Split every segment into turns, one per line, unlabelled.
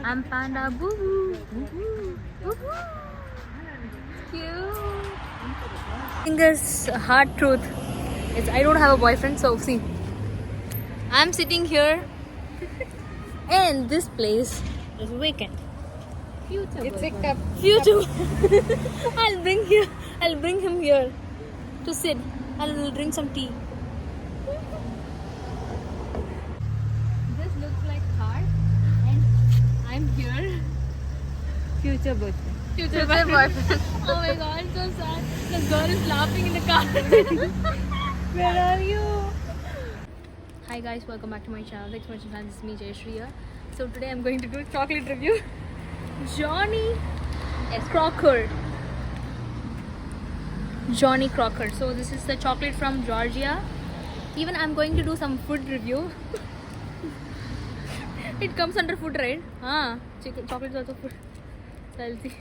I'm Panda. Boo boo. Boo boo. Boo boo. Cute. Thing is hard truth. It's I don't have a boyfriend, so see. I'm sitting here, and this place is vacant. It's a cup. Future. I'll bring him here to sit. I'll drink some tea. This looks like heart, and I'm here.
Future boyfriend.
Future boyfriend. Oh my god, so sad. The girl is laughing in the car.
Where are you?
Hi guys, welcome back to my channel. Thanks so much for watching. This is me, Jayashree here. So today I'm going to do chocolate review. Johnny Crocker. Johnny Crocker. So this is the chocolate from Georgia. Even I'm going to do some food review. It comes under food, right? Chocolate is also food. So I'll see.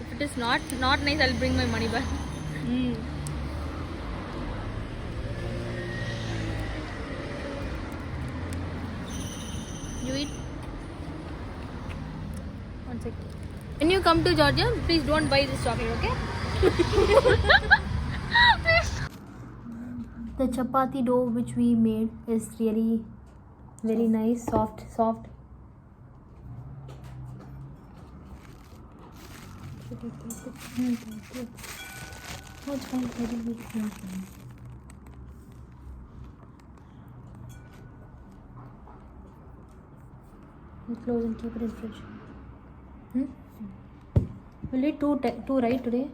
If it is not nice, I'll bring my money back. You eat? One second. When you come to Georgia, please don't buy this chocolate, okay? The chapati dough which we made is really very nice, soft. What's fine, very good. Close and keep it in fridge. We'll eat two right today.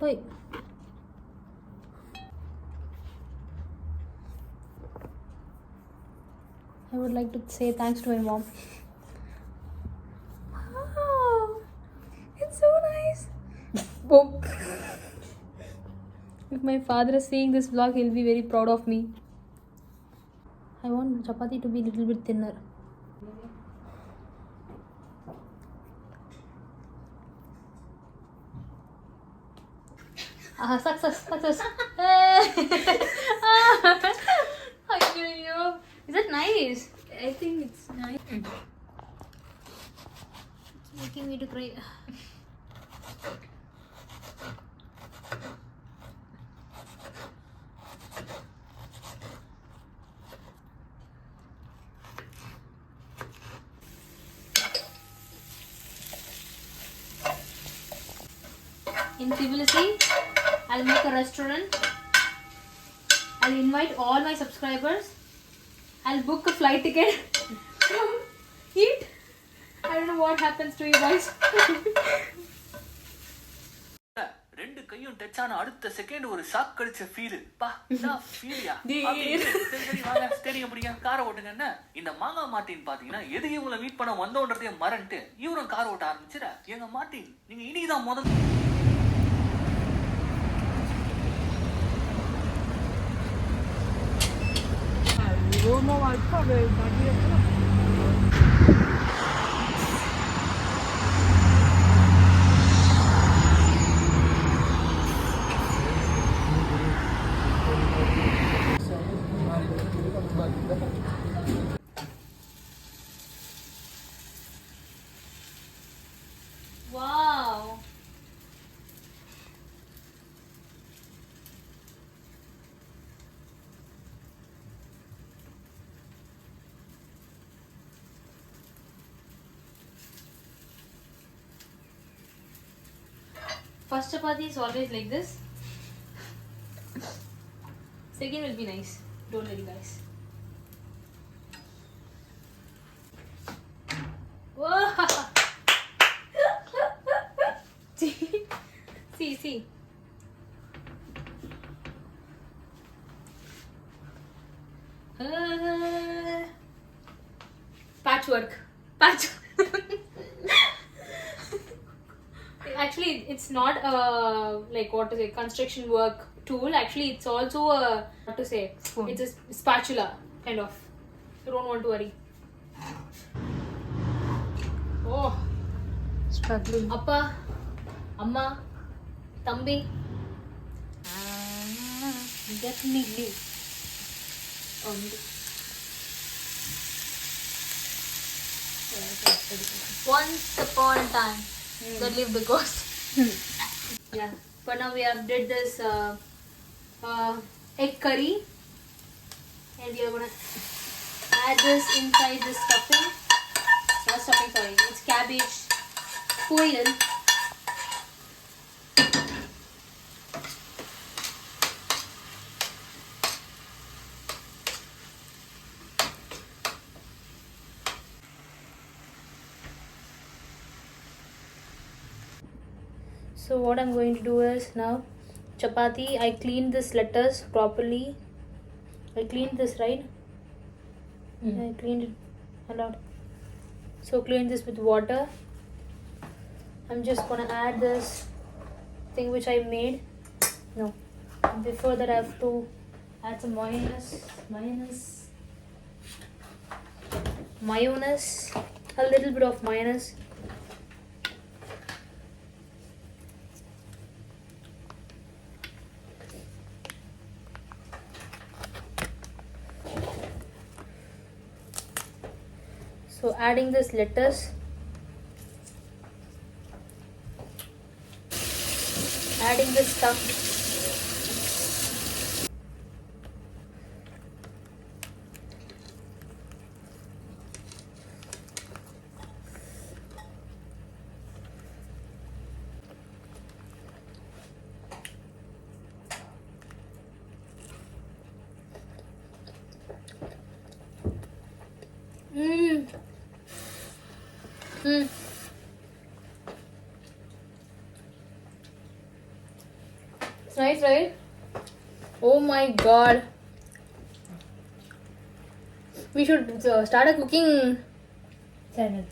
Wait. I would like to say thanks to my mom. Wow, it's so nice. Boom. If my father is seeing this vlog, he'll be very proud of me. I want chapati to be a little bit thinner. Success. Is it nice?
I think it's nice.
It's making me to cry. In Tbilisi, I'll make a restaurant. I'll invite all my subscribers. I'll book a flight ticket. Eat. I don't know what happens to you guys.
ரெண்டு கையும் touch ஆன அடுத்த second ஒரு shock கடிச்ச feel பா நான் ஃபீலியா சரி வாங்க ஸ்டேடியம் முடிங்க காரை ஓட்டுங்க என்ன இந்த மாங்கா மார்ட்டின் பாத்தீங்கன்னா எது இவங்களை மீட் பண்ண வந்தோன்றதையே மறந்துட்டு இவரும் கார் ஓட்ட ஆரம்பிச்சுற எங்க மார்ட்டின் நீங்க இன்னைக்குதான் முதல்
Roma var tabii.
Wow. First chapati is always like this. Second will be nice. Don't worry, guys. Whoa! See. Patchwork. Actually, it's not like what to say construction work tool. Actually, it's also a what to say.
Spoon.
It's a spatula kind of. You don't want to worry. Oh,
Struggling.
Appa, Amma, Tambi.
Definitely.
Once upon a time, there lived a ghost. Yeah. For now, we have did this egg curry, and we are gonna add this inside the stuffing. Not stuffing, sorry. It's cabbage, puil. So what I'm going to do is now chapati. I cleaned this lettuce properly. I cleaned this, right? I cleaned it a lot. So clean this with water. I'm just gonna add this thing which I made. No. Before that I have to add some mayonnaise. A little bit of mayonnaise. So adding this lettuce, adding this stuff. It's nice, right? Oh my god. We should start a cooking
Channel.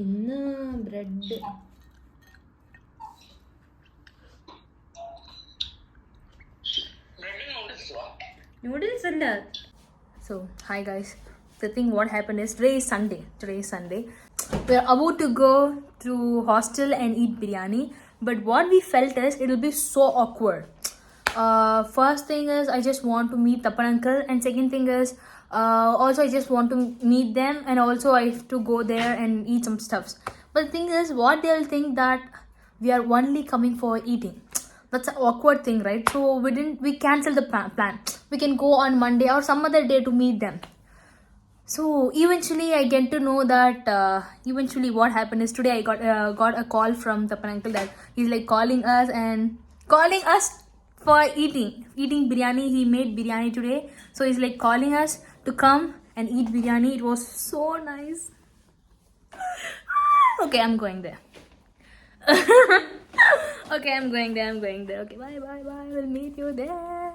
ഇന്ന് bread noodles അല്ല.
So, hi guys. The thing what happened is today is Sunday. We are about to go to hostel and eat biryani. But what we felt is it will be so awkward. First thing is I just want to meet Tapan uncle, and second thing is also I just want to meet them, and also I have to go there and eat some stuffs. But the thing is, what they'll think that we are only coming for eating. That's an awkward thing, right? So we cancel the plan. We can go on Monday or some other day to meet them. So eventually I get to know that eventually what happened is today I got a call from the uncle that he's like calling us for eating biryani. He made biryani today, so he's like calling us to come and eat biryani. It was so nice. Okay, I'm going there. Okay, I'm going there. Okay, bye. We'll meet you there.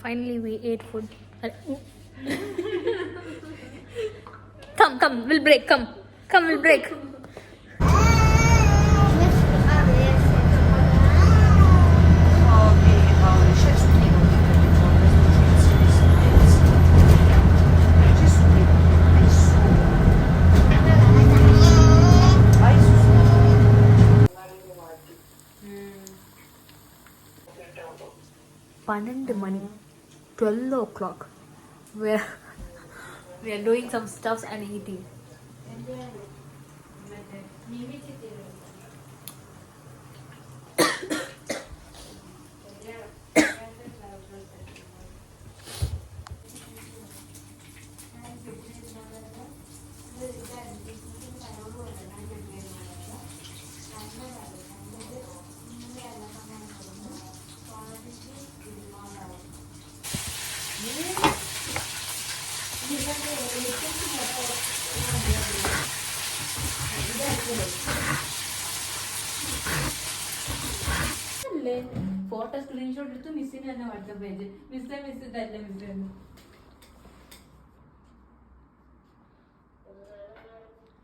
Finally, we ate food. Come, we'll break. Come, we'll break. Money, 12 o'clock. We are doing some stuffs and eating.
Photo screenshot എടുത്ത് മിസ്സിന് തന്നെ WhatsApp page miss തന്നെ miss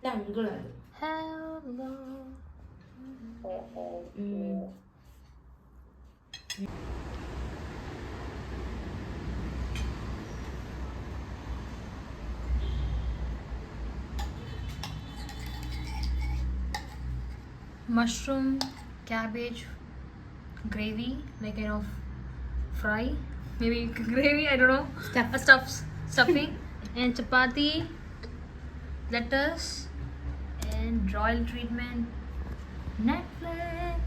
അങ്കിളാ അത്.
Hello. Mushroom, cabbage, gravy, like kind of fry, maybe gravy, I don't know. Stuffing, and chapati, lettuce, and royal treatment. Netflix.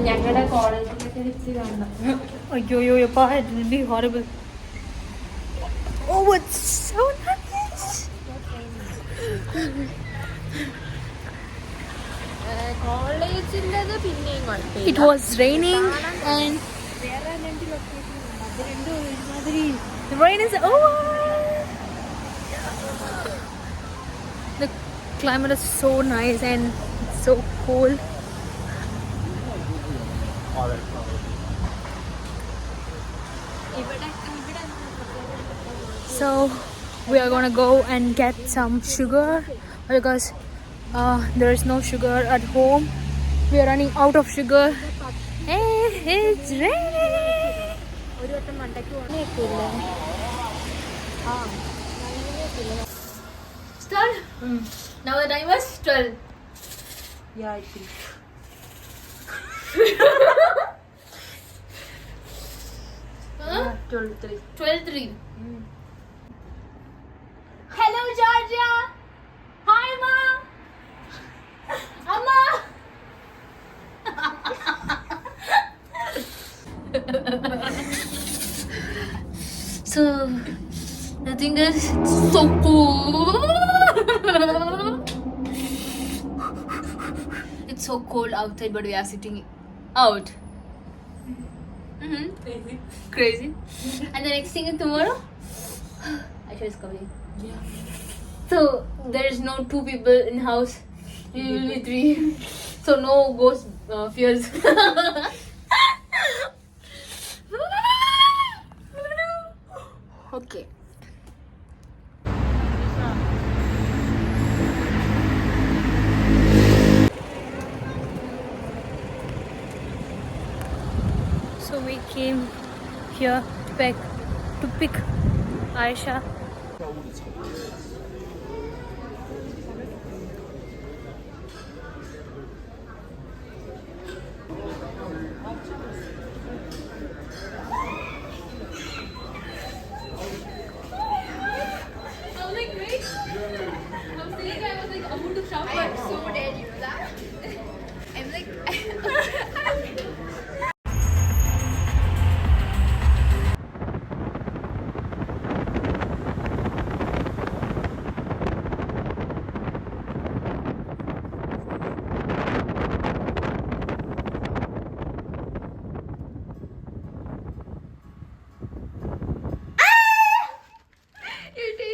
ഞങ്ങളുടെ കോളേജിലൊക്കെ വെച്ച് കാണണം.
Yo, it will be horrible. Oh, it's so nice.
കോളേജിൻ്റെത് പിന്നെയും കുഴപ്പമില്ല.
It was raining and
വേറെ 2 location ഉണ്ട്. അത് രണ്ടും ഒരുമാതിരി.
the rain is over. The climate is so nice and it's so cool. So we are gonna go and get some sugar because there is no sugar at home. We are running out of sugar. Hey, it's raining.
ഒരു വട്ടം മണ്ടയ്ക്ക് പോകണേക്കില്ലേ?
Start. Now the time was 12.
Yeah, I think. 12:03.
12:03. Hello, Georgia. Hi, Mom. Amma. So the thing is, it's so cool. It's so cold outside, but we are sitting out. Crazy. And the next thing is tomorrow, Aisha is coming.
Yeah.
So there is no 2 people in house. We will be 3. So no ghost fears. Okay. So we came here to pick Aisha.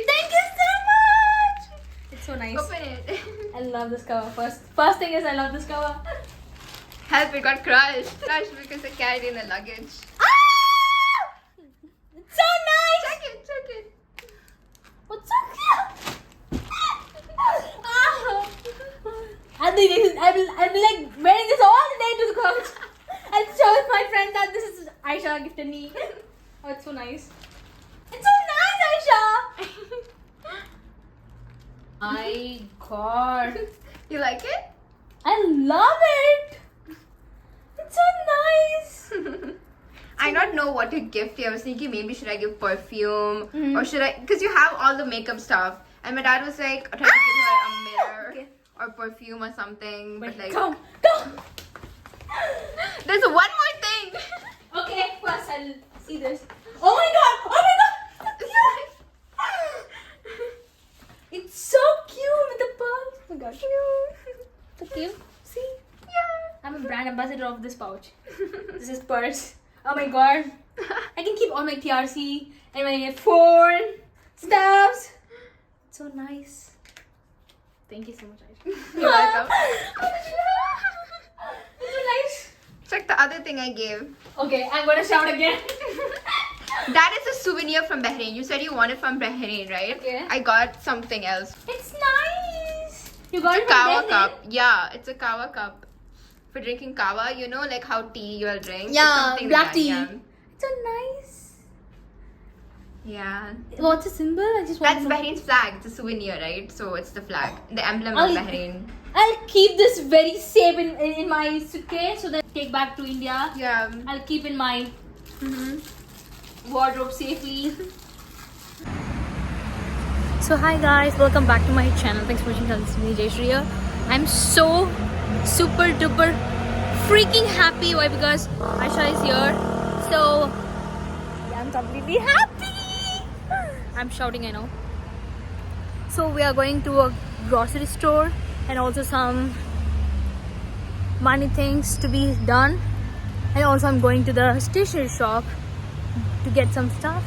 Thank you so much. It's so nice.
Open it.
I love this cover. First thing is I love this cover.
Help, it got crushed. Crushed because I carried in the luggage.
It's so nice.
Check it.
What's so cute? I'll be like wearing this all the day to the couch. I'll show my friends that this is Aisha gifted me. Oh, it's so nice. It's so nice, Aisha. My God,
You like it?
I love it. It's so nice.
I don't know what to gift you. I was thinking maybe should I give perfume or should I, because you have all the makeup stuff. And my dad was like, try to give her a mirror or perfume or something. But like,
Come.
there's one more thing.
Okay, first I'll see this. Oh my God. It's so cute with the pearls. Oh my God. So cute. See?
Yeah.
I'm a brand ambassador of this pouch. This is purse. Oh my God. I can keep all my TRC and my phone, stuffs. It's so nice. Thank you so much, Aisha.
You're welcome. other thing I gave.
Okay, I'm gonna shout again.
That is a souvenir from Bahrain. You said you want it from Bahrain, right?
Okay.
I got something else.
It's nice. You got
It's
it
a
from
kawa
Bahrain?
cup. Yeah, it's a kawa cup. For drinking kawa, you know, like how tea you'll drink. It's
Yeah,
something
black
like
tea.
that,
It's so nice.
yeah.
What's the symbol? I just want
That's
to know.
Bahrain's flag. It's a souvenir, right? So it's the flag, the emblem
I'll-
of Bahrain.
I'll keep this very safe in my suitcase so that I take back to India.
Yeah.
I'll keep in my wardrobe safely. So hi guys, welcome back to my channel. Thanks for watching. This is me, Jayashree here. I'm so super duper freaking happy. Why? Because Aisha is here. So yeah, I'm completely happy. I'm shouting, I know. So we are going to a grocery store and also some money things to be done. And also I'm going to the stationery shop to get some stuff.